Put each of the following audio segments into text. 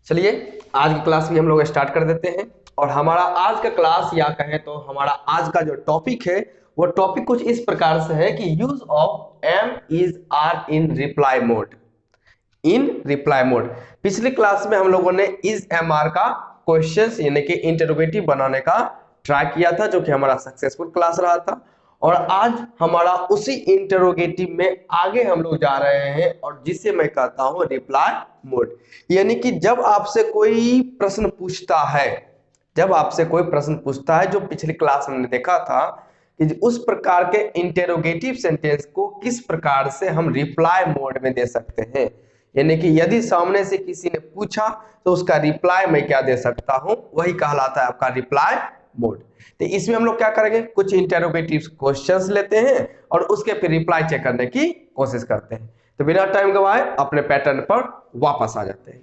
चलिए आज की क्लास भी हम लोग स्टार्ट कर देते हैं। और हमारा आज का क्लास या कहें तो हमारा आज का जो टॉपिक है वो टॉपिक कुछ इस प्रकार से है कि use of am is are in reply mode. In reply mode पिछली क्लास में हम लोगों ने इज एम आर का क्वेश्चंस यानी कि इंटरोगेटिव बनाने का ट्राई किया था, जो कि हमारा सक्सेसफुल क्लास रहा था। और आज हमारा उसी इंटरोगेटिव में आगे हम लोग जा रहे हैं, और जिसे मैं कहता हूं रिप्लाई मोड। यानी कि जब आपसे कोई प्रश्न पूछता है, जब आपसे कोई प्रश्न पूछता है, जो पिछली क्लास हमने देखा था कि उस प्रकार के इंटेरोगेटिव सेंटेंस को किस प्रकार से हम रिप्लाई मोड में दे सकते हैं। यानी कि यदि सामने से किसी ने पूछा तो उसका रिप्लाई मैं क्या दे सकता हूं, वही कहलाता है आपका रिप्लाई मोड। तो इसमें हम लोग क्या करेंगे, कुछ इंटेरोगेटिव क्वेश्चंस लेते हैं और उसके फिर रिप्लाई चेक करने की कोशिश करते हैं। तो बिना टाइम गवाए अपने पैटर्न पर वापस आ जाते हैं।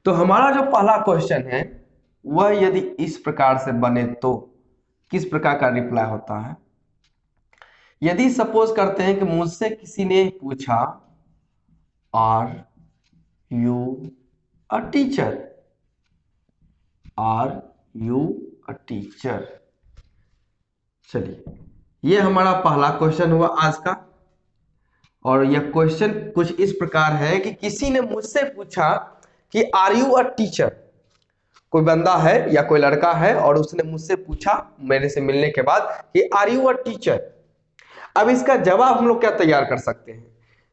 तो हमारा जो पहला क्वेश्चन है वह यदि इस प्रकार से बने तो किस प्रकार का रिप्लाई होता है। यदि सपोज करते हैं कि मुझसे किसी ने पूछा are you a teacher, are you a teacher. चलिए ये हमारा पहला क्वेश्चन हुआ आज का। और यह क्वेश्चन कुछ इस प्रकार है कि किसी ने मुझसे पूछा कि आर यू अ टीचर। कोई बंदा है या कोई लड़का है और उसने मुझसे पूछा मेरे से मिलने के बाद कि आर यू अ टीचर। अब इसका जवाब हम लोग क्या तैयार कर सकते हैं।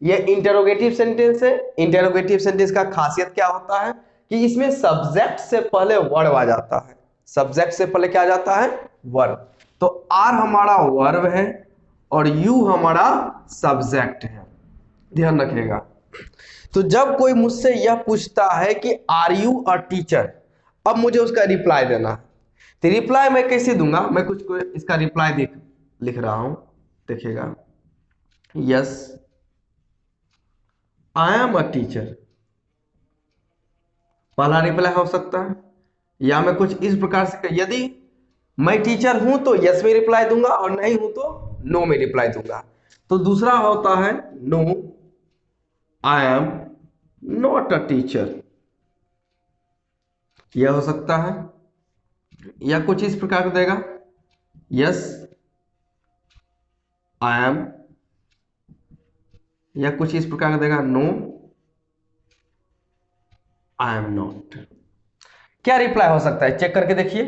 ये इंटेरोगेटिव सेंटेंस है। इंटेरोगेटिव सेंटेंस का खासियत क्या होता है कि इसमें सब्जेक्ट से पहले वर्ब आ जाता है। सब्जेक्ट से पहले क्या आ जाता है, वर्ब। तो आर हमारा वर्ब है और यू हमारा सब्जेक्ट है, ध्यान रखिएगा। तो जब कोई मुझसे यह पूछता है कि आर यू अ टीचर, अब मुझे उसका रिप्लाई देना है। तो रिप्लाई मैं कैसे दूंगा, मैं कुछ को इसका रिप्लाई लिख रहा हूं, देखिएगा। Yes I am a teacher, पहला रिप्लाई हो सकता है। या मैं कुछ इस प्रकार से, यदि मैं टीचर हूं तो यस में रिप्लाई दूंगा और नहीं हूं तो नो में रिप्लाई दूंगा। तो दूसरा होता है no I am not a teacher, यह हो सकता है। या कुछ इस प्रकार का देगा, यस आई एम, या कुछ इस प्रकार का देगा नो आई एम नॉट। क्या रिप्लाई हो सकता है, चेक करके देखिए।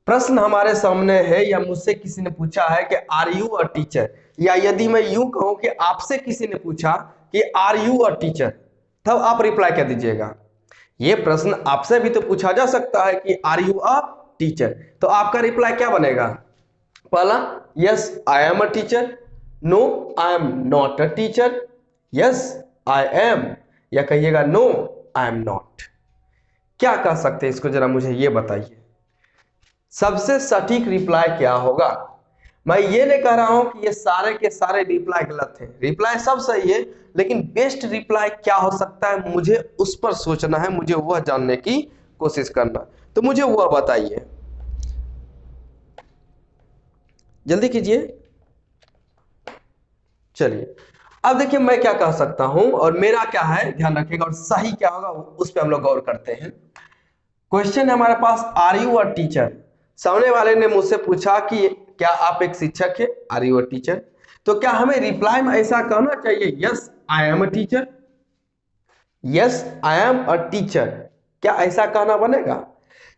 प्रश्न हमारे सामने है या मुझसे किसी ने पूछा है कि आर यू अ टीचर, या यदि मैं यूं कहूं कि आपसे किसी ने पूछा कि आर यू अ टीचर, तब आप रिप्लाई क्या दीजिएगा। ये प्रश्न आपसे भी तो पूछा जा सकता है कि आर यू अ टीचर, तो आपका रिप्लाई क्या बनेगा। पहला yes I am a teacher, no I am not a teacher, yes I am, या कहिएगा नो आई एम नॉट। क्या कह सकते हैं इसको, जरा मुझे ये बताइए सबसे सटीक रिप्लाई क्या होगा। मैं ये नहीं कह रहा हूं कि ये सारे के सारे रिप्लाई गलत हैं, रिप्लाई सब सही है, लेकिन बेस्ट रिप्लाई क्या हो सकता है मुझे उस पर सोचना है, मुझे वह जानने की कोशिश करना। तो मुझे वह बताइए, जल्दी कीजिए। चलिए अब देखिए मैं क्या कह सकता हूं और मेरा क्या है, ध्यान रखिएगा, और सही क्या होगा उस पर हम लोग गौर करते हैं। क्वेश्चन है हमारे पास आर यू अ टीचर। सामने वाले ने मुझसे पूछा कि क्या आप एक शिक्षक है, आर यू अ टीचर। तो क्या हमें रिप्लाई में ऐसा कहना चाहिए yes I am a teacher, yes I am a teacher, क्या ऐसा कहना बनेगा।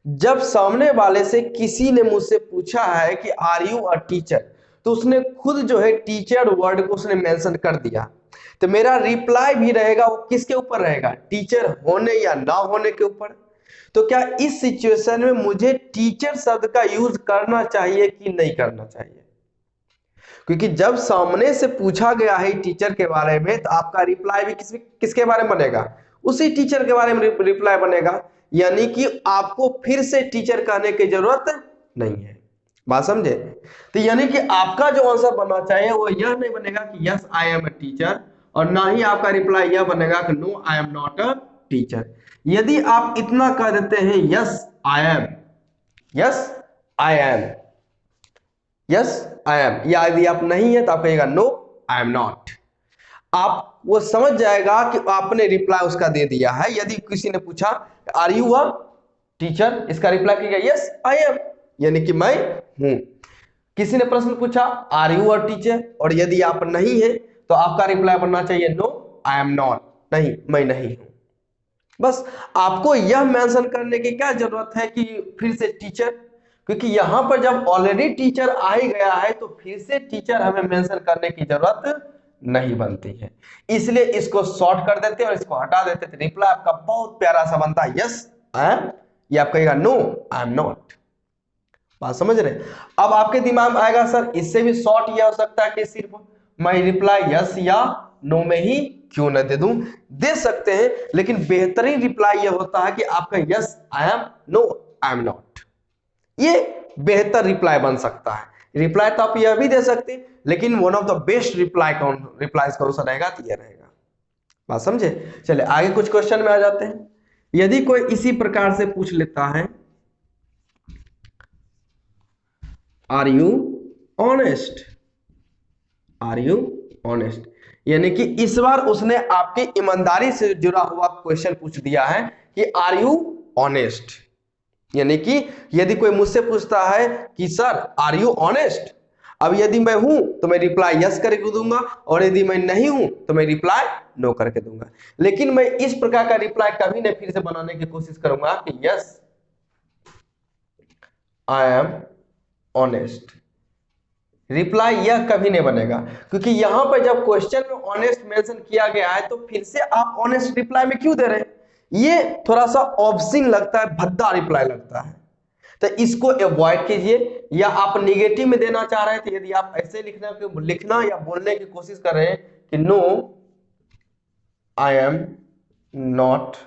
जब सामने वाले से किसी ने मुझसे पूछा है कि आर यू अ टीचर, तो उसने खुद जो है टीचर वर्ड को उसने मेंशन कर दिया। तो मेरा रिप्लाई भी रहेगा वो किसके ऊपर रहेगा, टीचर होने या ना होने के ऊपर। तो क्या इस सिचुएशन में मुझे टीचर शब्द का यूज करना चाहिए कि नहीं करना चाहिए। क्योंकि जब सामने से पूछा गया है टीचर के बारे में, तो आपका रिप्लाई भी किसके बारे में बनेगा, उसी टीचर के बारे में रिप्लाई बनेगा। यानी कि आपको फिर से टीचर कहने की जरूरत नहीं है, बात समझे। तो यानी कि आपका जो आंसर बनना चाहिए वो यह नहीं बनेगा कि yes I am a teacher, और ना ही आपका रिप्लाई यह बनेगा कि no I am not a teacher. यदि आप इतना कह देते हैं yes I am, yes I am, yes I am, या यदि आप नहीं है तो आप कहिएगा नो आई एम नॉट। आप वो समझ जाएगा कि आपने रिप्लाई उसका दे दिया है। यदि किसी ने पूछा आर यू अ टीचर, इसका रिप्लाई किया यस आई एम, यानी कि मैं हूं। किसी ने प्रश्न पूछा आर यू अ टीचर, और यदि आप नहीं है तो आपका रिप्लाई बनना चाहिए नो आई एम नॉट, नहीं मैं नहीं हूं। बस आपको यह मेंशन करने की क्या जरूरत है कि फिर से टीचर, क्योंकि यहां पर जब ऑलरेडी टीचर आ ही गया है तो फिर से टीचर हमें मेंशन करने की जरूरत नहीं बनती है, इसलिए इसको शॉर्ट कर देते और इसको हटा देते। तो रिप्लाई आपका बहुत प्यारा सा बनता है यस आई एम, या आप कहेगा नो आई एम नॉट। बात समझ रहे? अब आपके दिमाग में आएगा सर इससे भी शॉर्ट यह हो सकता है कि सिर्फ मैं रिप्लाई यस या नो में ही क्यों न दे दूं, दे सकते हैं, लेकिन बेहतरीन रिप्लाई यह होता है कि आपका yes I am, no I am not, ये बेहतर रिप्लाई बन सकता है। रिप्लाई तो आप यह भी दे सकते हैं, लेकिन one of the best replies कौन सा रहेगा, तो यह रहेगा। बात समझे? चलिए आगे कुछ क्वेश्चन में आ जाते हैं। यदि कोई इसी प्रकार से पूछ लेता है are you honest, are you honest, यानी कि इस बार उसने आपकी ईमानदारी से जुड़ा हुआ क्वेश्चन पूछ दिया है कि आर यू ऑनेस्ट, यानी कि यदि कोई मुझसे पूछता है कि सर आर यू ऑनेस्ट, अब यदि मैं हूं तो मैं रिप्लाई यस करके दूंगा, और यदि मैं नहीं हूं तो मैं रिप्लाई नो करके दूंगा। लेकिन मैं इस प्रकार का रिप्लाई कभी नहीं फिर से बनाने की कोशिश करूंगा कि yes I M honest. Reply यह कभी नहीं बनेगा, क्योंकि यहां पर जब क्वेश्चन में ऑनेस्ट मेंशन किया गया है तो फिर से आप ऑनेस्ट रिप्लाई में क्यों दे रहे हैं, ये थोड़ा सा ऑब्सिन लगता है, भद्दा रिप्लाई लगता है। तो इसको अवॉइड कीजिए, या आप निगेटिव में देना चाह रहे हैं तो यदि आप ऐसे लिखना या बोलने की कोशिश कर रहे हैं कि no I am not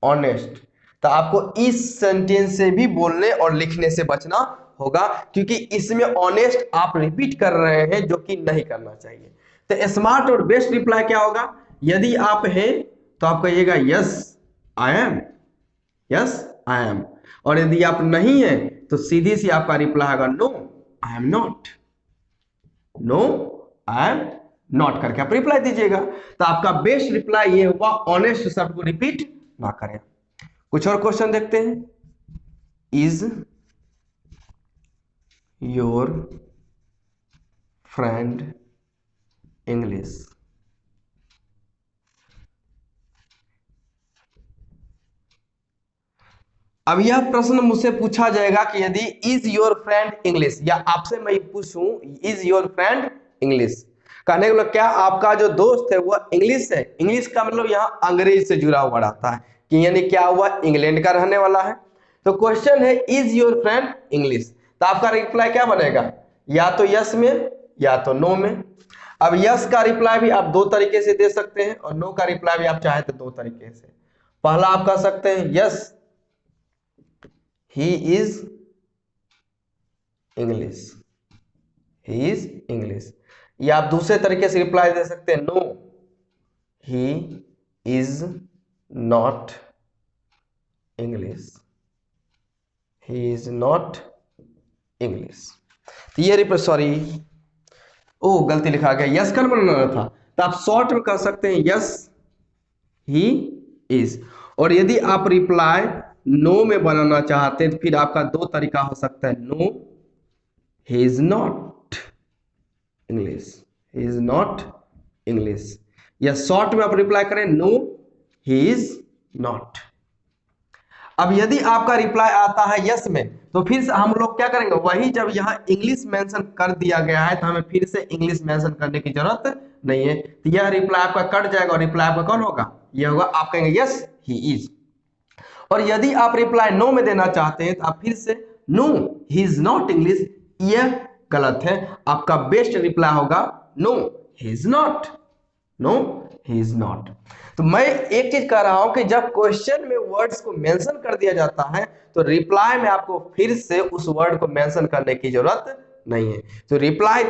honest, तो आपको इस सेंटेंस से भी बोलने और लिखने से बचना होगा, क्योंकि इसमें ऑनेस्ट आप रिपीट कर रहे हैं जो कि नहीं करना चाहिए। तो स्मार्ट और बेस्ट रिप्लाई क्या होगा, यदि आप हैं तो आप कहिएगा yes I am, yes I M, और यदि आप नहीं है तो सीधी सी आपका रिप्लाई होगा no I am not, no I am not करके आप रिप्लाई दीजिएगा। तो आपका बेस्ट रिप्लाई ये हुआ ऑनेस्ट शब्द को रिपीट ना करें। कुछ और क्वेश्चन देखते हैं। इज योर फ्रेंड इंग्लिश, अब यह प्रश्न मुझसे पूछा जाएगा कि यदि इज योर फ्रेंड इंग्लिश, या आपसे मैं पूछूं इज योर फ्रेंड इंग्लिश, कहने का मतलब क्या आपका जो दोस्त है वह इंग्लिश है। इंग्लिश का मतलब यहाँ अंग्रेज से जुड़ा हुआ रहता है, कि यानी क्या हुआ इंग्लैंड का रहने वाला है। तो क्वेश्चन है इज योर फ्रेंड इंग्लिश, तो आपका रिप्लाई क्या बनेगा, या तो यस में या तो नो में। अब यस का रिप्लाई भी आप दो तरीके से दे सकते हैं, और नो का रिप्लाई भी आप चाहे तो दो तरीके से। पहला आप कह सकते हैं yes he is English, he is English, या आप दूसरे तरीके से रिप्लाई दे सकते हैं no he is not English, he is not English। तो ये रिप्लाई, सॉरी ओ गलती लिखा गया, यस कर बनाना था, तो आप शॉर्ट में कह सकते हैं यस ही इज, और यदि आप रिप्लाई नो में बनाना चाहते हैं तो फिर आपका दो तरीका हो सकता है no he is not English, he is not English, या शॉर्ट में आप रिप्लाई करें नो ही इज नॉट। अब यदि आपका रिप्लाई आता है यस में तो फिर से हम लोग क्या करेंगे, वही जब यहाँ इंग्लिश मेंशन कर दिया गया है तो हमें फिर से इंग्लिश मेंशन करने की जरूरत नहीं है, तो यह रिप्लाई आपका कट जाएगा, और रिप्लाई आपका कौन होगा, यह होगा आप कहेंगे यस ही इज। और यदि आप रिप्लाई नो में देना चाहते हैं तो आप फिर से no he is not English, यह गलत है, आपका बेस्ट रिप्लाई होगा no he is not, no he is not. तो मैं एक चीज कह रहा हूं कि जब क्वेश्चन में वर्ड्स को मेंशन कर दिया जाता है तो रिप्लाई में आपको फिर से उस वर्ड को मेंशन करने की जरूरत नहीं है। तो रिप्लाई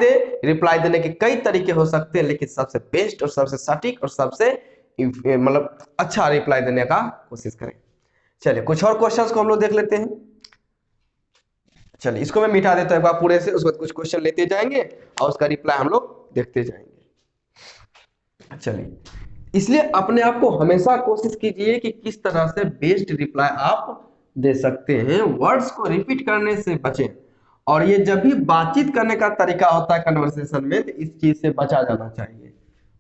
देने के कई तरीके हो सकते हैं, लेकिन सबसे बेस्ट और सबसे सटीक और सबसे मतलब अच्छा रिप्लाई देने का कोशिश करें। चलिए कुछ और क्वेश्चंस को हम लोग देख लेते हैं। चलिए इसको मैं मिटा देता हूं पूरे से, उसके बाद कुछ क्वेश्चन लेते जाएंगे और उसका रिप्लाई हम लोग देखते जाएंगे। चलिए, इसलिए अपने आप को हमेशा कोशिश कीजिए कि किस तरह से बेस्ट रिप्लाई आप दे सकते हैं। वर्ड्स को रिपीट करने से बचें, और ये जब भी बातचीत करने का तरीका होता है कन्वर्सेशन में, तो इस चीज से बचा जाना चाहिए।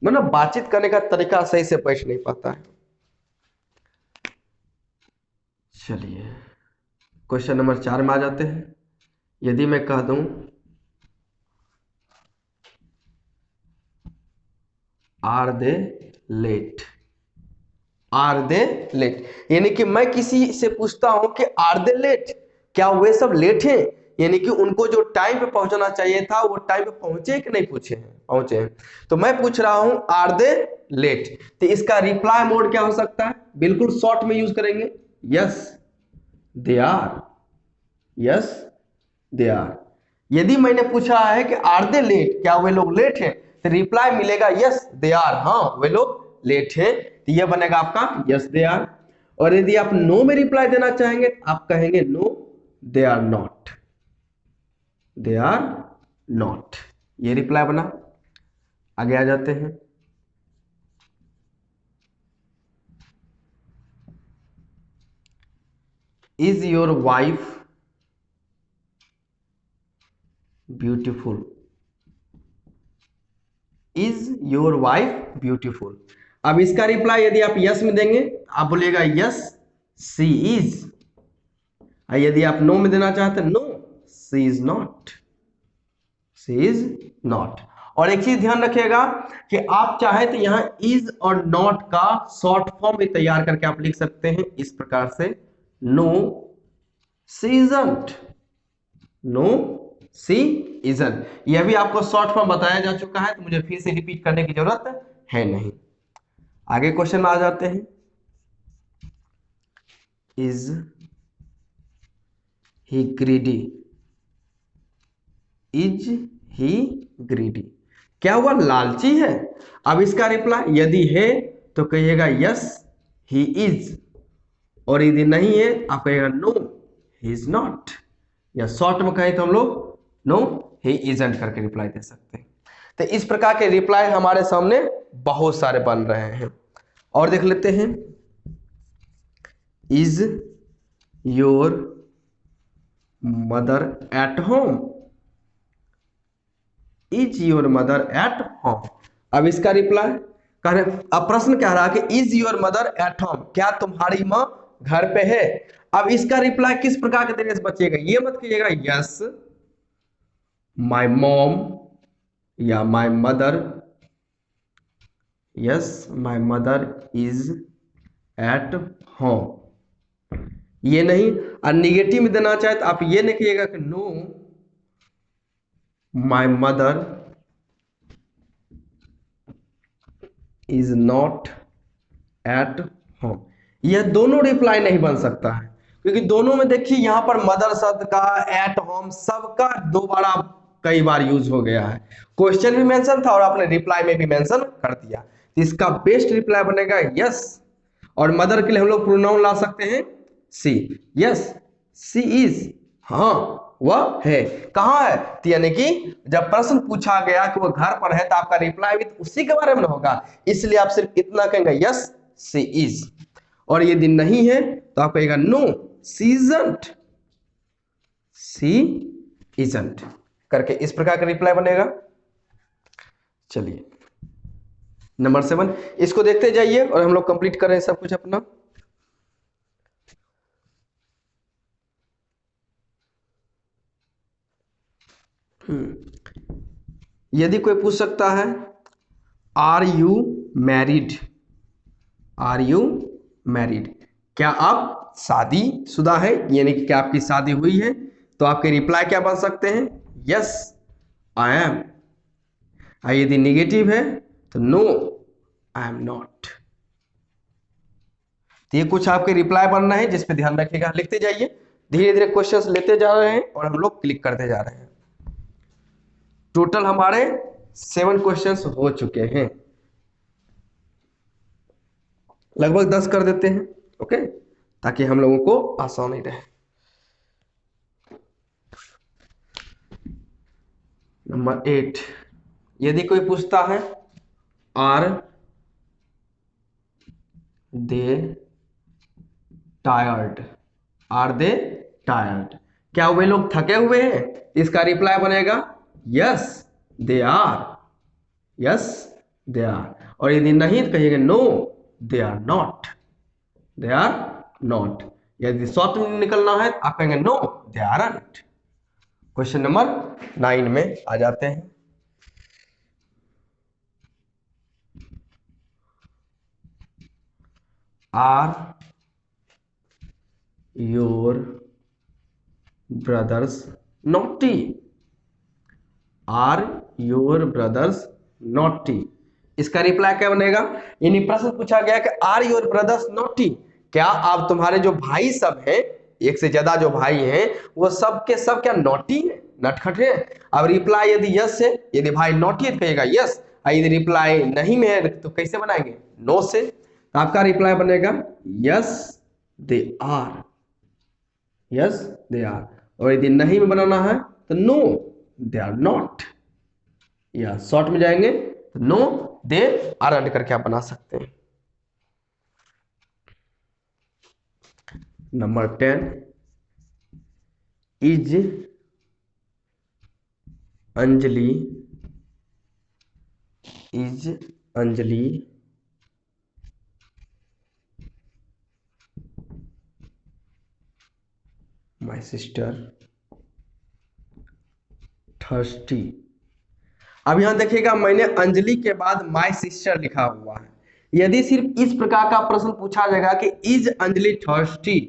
मतलब बातचीत करने का तरीका सही से बैठ नहीं पाता है। चलिए, क्वेश्चन नंबर 4 में आ जाते हैं। यदि मैं कह दूं are they late, are they late, यानी कि मैं किसी से पूछता हूं कि आर दे लेट, क्या वे सब लेट हैं, यानी कि उनको जो टाइम पे पहुंचना चाहिए था वो टाइम पे पहुंचे कि नहीं पूछे हैं, पहुंचे हैं। तो मैं पूछ रहा हूं आर दे लेट, तो इसका रिप्लाई मोड क्या हो सकता है, बिल्कुल शॉर्ट में यूज करेंगे, yes they are, yes they are. यदि मैंने पूछा है कि आर दे लेट, क्या वे लोग लेट हैं, तो रिप्लाई मिलेगा यस दे आर, हाँ वे लोग लेट हैं, तो यह बनेगा आपका यस दे आर। और यदि आप नो में रिप्लाई देना चाहेंगे, आप कहेंगे no they are not, they are not, ये रिप्लाई बना। आगे आ जाते हैं। Is your wife beautiful, is your wife beautiful. अब इसका रिप्लाई यदि आप यस में देंगे, आप बोलिएगा यस सी इज। यदि आप नो में देना चाहते हैं, no she is not, she is not. और एक चीज ध्यान रखिएगा कि आप चाहे तो यहां इज और नॉट का शॉर्ट फॉर्म भी तैयार करके आप लिख सकते हैं इस प्रकार से, no she isn't, no she isn't. यह भी आपको शॉर्ट फॉर्म बताया जा चुका है, तो मुझे फिर से रिपीट करने की जरूरत है नहीं। आगे क्वेश्चन में आ जाते हैं। Is he greedy, is he greedy, क्या वह लालची है। अब इसका रिप्लाई यदि है तो कहिएगा यस ही इज, और यदि नहीं है आप कहिएगा नो ही इज नॉट, या शॉर्ट में कहें तो हम लोग नो ही इजंट करके रिप्लाई दे सकते हैं। तो इस प्रकार के रिप्लाई हमारे सामने बहुत सारे बन रहे हैं। और देख लेते हैं। Is your mother at home, is your mother at home. अब इसका रिप्लाई कह रहे, अब प्रश्न कह रहा है कि is your mother at home, क्या तुम्हारी मां घर पे है। अब इसका रिप्लाई किस प्रकार के देने से बचिएगा, ये मत कीजिएगा यस माय मॉम या my mother, yes my mother is at home, ये नहीं। और निगेटिव में देना चाहे तो आप ये नहीं कहिएगा कि no my mother is not at home. यह दोनों रिप्लाई नहीं बन सकता है, क्योंकि दोनों में देखिए यहां पर मदर शब्द का, एट होम सबका दोबारा कई बार यूज हो गया है। क्वेश्चन भी मेंशन था और आपने रिप्लाई में भी मेंशन कर दिया, तो इसका बेस्ट रिप्लाई बनेगा यस। और मदर के लिए हम लोग प्रोनाउन ला सकते हैं सी, यस सी इज, हाँ वह है। कहाँ है, तो यानी कि जब प्रश्न पूछा गया कि वो घर पर है, तो आपका रिप्लाई भी उसी के बारे में होगा, इसलिए आप सिर्फ इतना कहेंगे यस सी इज। और यदि नहीं है तो आप कहेगा no she isn't, she isn't करके इस प्रकार का रिप्लाई बनेगा। चलिए नंबर 7, इसको देखते जाइए और हम लोग कंप्लीट कर रहे हैं सब कुछ अपना। यदि कोई पूछ सकता है are you married, are you married, क्या आप शादीशुदा है, यानी कि क्या आपकी शादी हुई है, तो आपके रिप्लाई क्या बन सकते हैं, यस आई एम। यदि निगेटिव है तो नो आई एम नॉट। तो ये कुछ आपके रिप्लाई बनना है जिस पे ध्यान रखिएगा, लिखते जाइए, धीरे धीरे क्वेश्चंस लेते जा रहे हैं और हम लोग क्लिक करते जा रहे हैं। टोटल हमारे 7 क्वेश्चंस हो चुके हैं, लगभग 10 कर देते हैं, ओके, ताकि हम लोगों को आसानी रहे। नंबर 8, यदि कोई पूछता है are they tired? Are they tired? क्या वे लोग थके हुए हैं? इसका रिप्लाई बनेगा yes they are, yes they are. और यदि नहीं तो कहिएगा no they are not, they are not. यदि शॉर्ट में निकलना है आप कहेंगे no they aren't. Question number 9 में आ जाते हैं। Are your brothers naughty? Are your brothers naughty? इसका रिप्लाई क्या बनेगा? यानी प्रश्न पूछा गया कि आर योर ब्रदर्स नॉटी? क्या आप तुम्हारे जो भाई सब हैं, एक से ज्यादा जो भाई हैं, वो सब के सब क्या नॉटी है, नटखटे हैं? अब रिप्लाई यदि यस है, यदि भाई नॉटी है तो कहिएगा यस, और यदि रिप्लाई नहीं में है तो कैसे बनाएंगे? नो से। तो आपका रिप्लाई बनेगा yes they are, yes they are. और यदि नहीं में बनाना है तो नो दे आर नॉट। या शॉर्ट में जाएंगे तो नो दे आरंट करके आप बना सकते हैं। Number 10, is Anjali, is Anjali my sister thirsty? अब यहां देखिएगा मैंने अंजलि के बाद माय सिस्टर लिखा हुआ है। यदि सिर्फ इस प्रकार का प्रश्न पूछा जाएगा कि इज अंजलि थर्स्टी,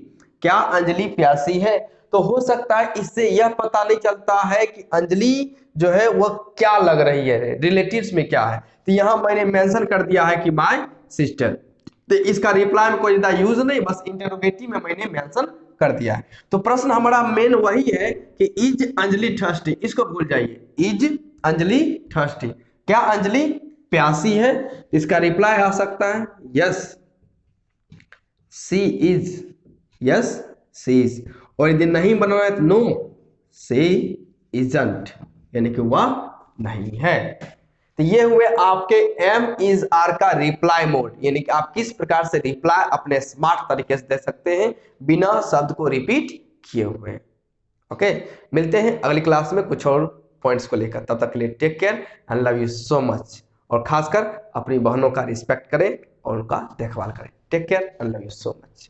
क्या अंजलि प्यासी है, तो हो सकता है इससे यह पता नहीं चलता है कि अंजलि जो है वह क्या लग रही है, रिलेटिव्स में क्या है। तो यहां मैंने मेंशन कर दिया है कि माय सिस्टर। तो इसका रिप्लाई में कोई ज्यादा यूज नहीं, बस इंटरोगेटिव में मैंने मेंशन कर दिया है। तो प्रश्न हमारा मेन वही है कि इज अंजलि थर्स्टी, इसको भूल जाइए। इज अंजलि थर्स्टी, क्या अंजलि प्यासी है? इसका रिप्लाई आ सकता है yes she is, yes she is. और यदि नहीं बनाना है तो नो सी इजंट, यानी कि वह नहीं है। तो ये हुए आपके एम इज आर का रिप्लाई मोड, यानी कि आप किस प्रकार से रिप्लाई अपने स्मार्ट तरीके से दे सकते हैं बिना शब्द को रिपीट किए हुए। ओके, मिलते हैं अगली क्लास में कुछ और पॉइंट्स को लेकर। तब तक के लिए take care and love you so much. और खासकर अपनी बहनों का रिस्पेक्ट करें और उनका देखभाल करें। Take care and love you so much.